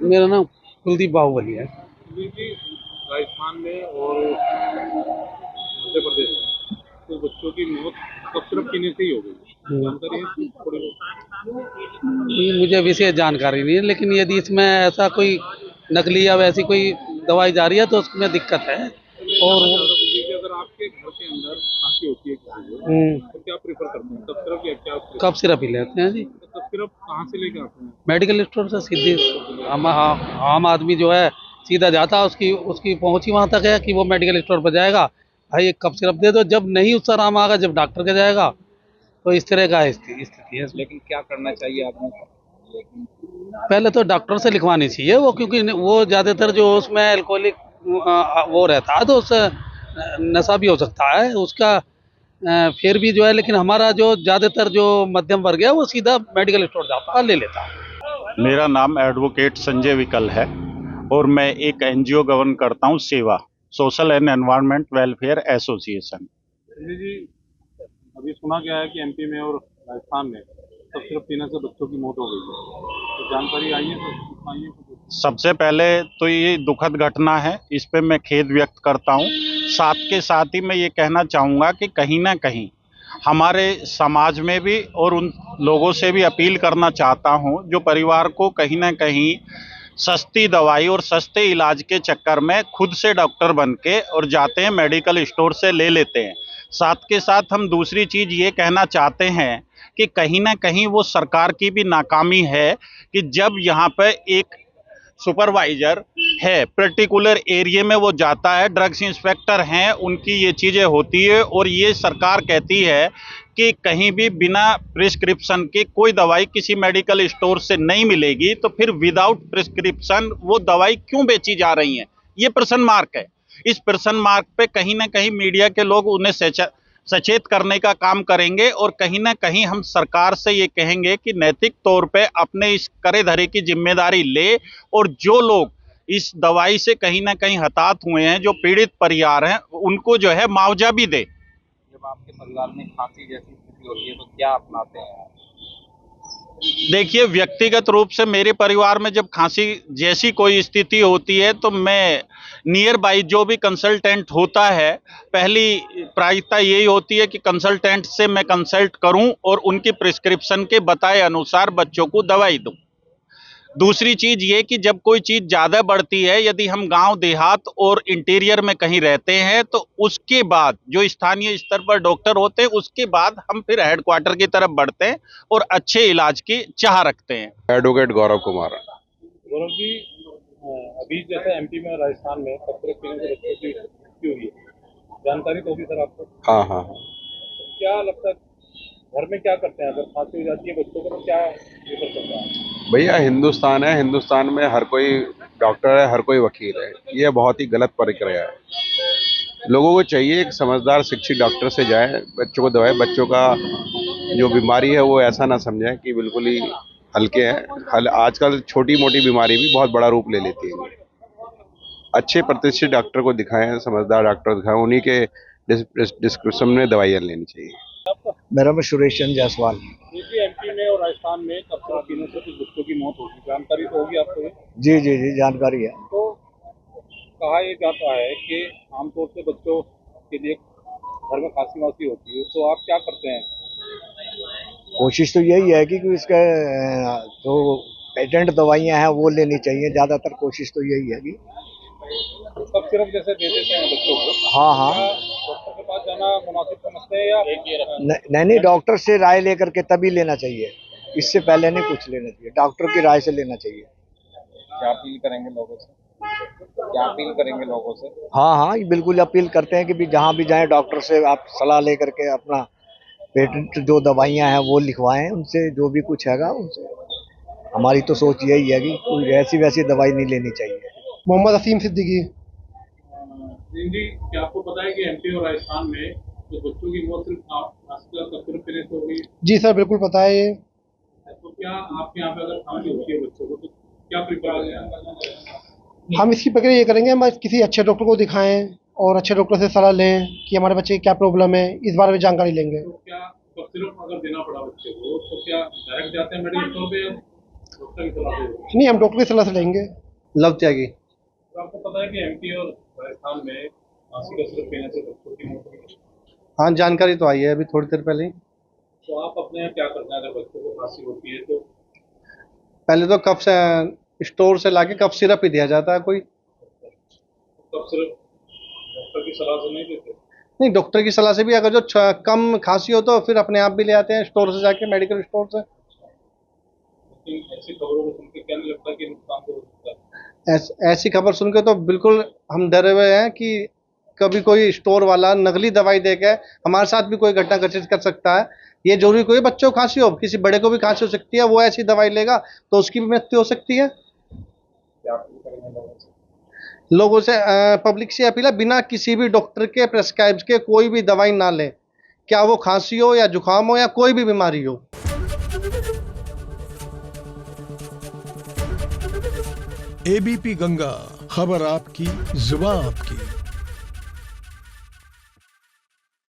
मेरा नाम कुलदीप बाहुबली है। क्योंकि राजस्थान में और मध्य प्रदेश में तो बच्चों की मौत कब सिर्फ पीने से ही हो गई। जानकारी है इसकी थोड़ी बहुत? ये मुझे विशेष जानकारी नहीं है, लेकिन यदि इसमें ऐसा कोई नकली या वैसी कोई दवाई जा रही है तो उसमें दिक्कत है। तो मैं और जानना चाहता हूँ कि अगर आपके घर के अंदर खांसी होती है किसी को तो क्या प्रेफर करते हैं? कब सिर्फ या क्या कफ प्रेफर? सिरप ही लेते हैं जी। तो कब सिर्फ कहाँ से लेके आते हैं? मेडिकल स्टोर से सीधे आम आदमी जो है सीधा जाता है, उसकी उसकी पहुंच ही वहां तक है कि वो मेडिकल स्टोर पर जाएगा, भाई एक कफ सिरप दे दो। जब नहीं उससे आराम आएगा, जब डॉक्टर के जाएगा। तो इस तरह का स्थिति है। लेकिन क्या करना चाहिए आदमी को? लेकिन पहले तो डॉक्टर से लिखवानी चाहिए वो, क्योंकि वो ज़्यादातर जो उसमें अल्कोहलिक वो रहता है, तो उससे नशा भी हो सकता है उसका। फिर भी जो है, लेकिन हमारा जो ज़्यादातर जो मध्यम वर्ग है वो सीधा मेडिकल स्टोर जाता है, ले लेता है। मेरा नाम एडवोकेट संजय विकल है और मैं एक एनजीओ गवर्न करता हूं, Sewa Social and Environment Welfare Association. Sanjay ji, अभी सुना गया है कि एमपी में और राजस्थान में कब सिर्फ पीने से बच्चों की मौत हो गई है। तो जानकारी आई है तो सुनाइए कुछ। सबसे पहले तो ये दुखद घटना है, इस पे मैं खेद व्यक्त करता हूं। साथ के साथ ही मैं ये कहना चाहूँगा कि कहीं ना कहीं हमारे समाज में भी और उन लोगों से भी अपील करना चाहता हूं जो परिवार को कहीं ना कहीं सस्ती दवाई और सस्ते इलाज के चक्कर में खुद से डॉक्टर बन के और जाते हैं मेडिकल स्टोर से ले लेते हैं। साथ के साथ हम दूसरी चीज़ ये कहना चाहते हैं कि कहीं ना कहीं वो सरकार की भी नाकामी है कि जब यहाँ पे एक सुपरवाइजर है, पर्टिकुलर एरिया में वो जाता है, ड्रग्स इंस्पेक्टर हैं, उनकी ये चीज़ें होती है और ये सरकार कहती है कि कहीं भी बिना प्रिस्क्रिप्शन के कोई दवाई किसी मेडिकल स्टोर से नहीं मिलेगी, तो फिर विदाउट प्रिस्क्रिप्शन वो दवाई क्यों बेची जा रही है? ये प्रश्न मार्क है। इस प्रश्न मार्क पे कहीं ना कहीं मीडिया के लोग उन्हें सचेत करने का काम करेंगे और कहीं ना कहीं हम सरकार से ये कहेंगे कि नैतिक तौर पे अपने इस करे धरे की जिम्मेदारी ले और जो लोग इस दवाई से कहीं ना कहीं हताहत हुए हैं, जो पीड़ित परिवार हैं, उनको जो है मुआवजा भी दे। जब आपके परिवार में खांसी जैसी स्थिति होती है तो क्या अपनाते हैं आप? देखिए, व्यक्तिगत रूप से मेरे परिवार में जब खांसी जैसी कोई स्थिति होती है तो मैं नियर बाई जो भी कंसल्टेंट होता है, पहली प्रायिकता यही होती है कि कंसल्टेंट से मैं कंसल्ट करूं और उनकी प्रिस्क्रिप्शन के बताए अनुसार बच्चों को दवाई दूं। दूसरी चीज ये कि जब कोई चीज ज्यादा बढ़ती है, यदि हम गांव देहात और इंटीरियर में कहीं रहते हैं, तो उसके बाद जो स्थानीय स्तर पर डॉक्टर होते हैं, उसके बाद हम फिर हेडक्वार्टर की तरफ बढ़ते हैं और अच्छे इलाज की चाह रखते हैं। एडवोकेट गौरव कुमार। गौरव जी, अभी जैसे एमपी में और राजस्थान में कब सिर्फ पीने से बच्चों की मृत्यु हुई है, जानकारी तो होगी सर आपको। हाँ हाँ हाँ। तो क्या लगता है घर में क्या करते हैं अगर खांसी हो जाती है बच्चों को, तो क्या प्रेफर करते हैं? भैया, हिंदुस्तान है, हिंदुस्तान में हर कोई डॉक्टर है, हर कोई वकील है। ये बहुत ही गलत प्रक्रिया है। लोगों को चाहिए एक समझदार शिक्षित डॉक्टर से जाए, बच्चों को दवाए। बच्चों का जो बीमारी है वो ऐसा ना समझें कि बिल्कुल ही हल्के हैं। आजकल छोटी मोटी बीमारी भी बहुत बड़ा रूप ले लेती है। अच्छे प्रतिष्ठित डॉक्टर को दिखाएं, समझदार डॉक्टर दिखाएं, उन्हीं के डिस्क्रिप्शन में दवाइयाँ लेनी चाहिए। मेरा नाम सुरेश चंद्र जायसवाल। क्योंकि एमपी में और राजस्थान में कब सिर्फ पीने से कुछ बच्चों की मौत होगी, जानकारी तो होगी आपको ये। जी जी जी, जानकारी है। तो कहा यह जाता है कि आमतौर से बच्चों के लिए घर में खांसी वासी होती है, तो आप क्या करते हैं? कोशिश तो यही है कि इसका जो पेटेंट दवाइयाँ हैं वो लेनी चाहिए। ज़्यादातर कोशिश तो यही है कि कब सिर्फ जैसे दे देते हैं बच्चों को। हाँ हाँ। क्या डॉक्टर के पास जाना मुनासिब समझते हैं या नहीं, डॉक्टर से राय लेकर के तभी लेना चाहिए। इससे पहले नहीं कुछ लेना चाहिए, डॉक्टर की राय से लेना चाहिए। क्या अपील करेंगे लोगों से? क्या अपील करेंगे लोगों से? हाँ हाँ, ये बिल्कुल अपील करते हैं कि भी जहाँ भी जाएं डॉक्टर से आप सलाह लेकर के अपना पेटेंट जो दवाइयाँ हैं वो लिखवाएं उनसे, जो भी कुछ हैगा उनसे। हमारी तो सोच यही है कि कोई ऐसी वैसी दवाई नहीं लेनी चाहिए। मोहम्मद असीम सिद्दीकी। जी, क्या आपको पता है कि एमपी और राजस्थान में जो बच्चों की मौत सिर्फ पीने से हो गई? जी सर, बिल्कुल पता है ये। तो क्या आपके यहाँ पे अगर खांसी होती है बच्चों को तो क्या प्रिपेयर है? हम इसकी प्रक्रिया ये करेंगे, हम किसी अच्छे डॉक्टर को दिखाएं और अच्छे डॉक्टर से सलाह लें कि हमारे बच्चे की क्या प्रॉब्लम है, इस बारे में जानकारी लेंगे। तो क्या सिर्फ अगर देना पड़ा बच्चे को तो क्या डायरेक्ट जाते हैं मेडिकल स्टोर पे? डॉक्टर की सलाह से होगा। नहीं, हम डॉक्टर की सलाह से लेंगे। लव त्यागी। तो आपको पता है कि एमपी और राजस्थान में खांसी का सिरप पीने से बच्चों की मौत हुई है। हाँ, जानकारी तो आई है अभी थोड़ी देर पहले ही। तो आप अपने यहाँ क्या करते हैं अगर बच्चों को खांसी होती है तो? पहले तो कफ से स्टोर से लाके कफ सिरप ही दिया जाता है कोई। तब सिर्फ डॉक्टर की सलाह से नहीं देते? नहीं, डॉक्टर की सलाह से भी अगर जो कम खांसी हो तो फिर अपने आप भी ले आते हैं स्टोर से जाके, मेडिकल स्टोर से। लेकिन ऐसी खबरों को सुन के क्या नहीं लगता कि नुकसान तो हो सकता है? ऐसी खबर सुन के तो बिल्कुल हम डरे हुए हैं कि कभी कोई स्टोर वाला नकली दवाई देके हमारे साथ भी कोई घटना घटित कर सकता है। ये जरूरी कोई बच्चों को खांसी हो, किसी बड़े को भी खांसी हो सकती है, वो ऐसी दवाई लेगा तो उसकी भी मृत्यु हो सकती है। क्या अपील करेंगे लोगों से? लोगों से पब्लिक से अपील है, बिना किसी भी डॉक्टर के प्रेस्क्राइब के कोई भी दवाई ना लें, क्या वो खांसी हो या जुकाम हो या कोई भी बीमारी हो। एबीपी गंगा, खबर आपकी, जुबान आपकी।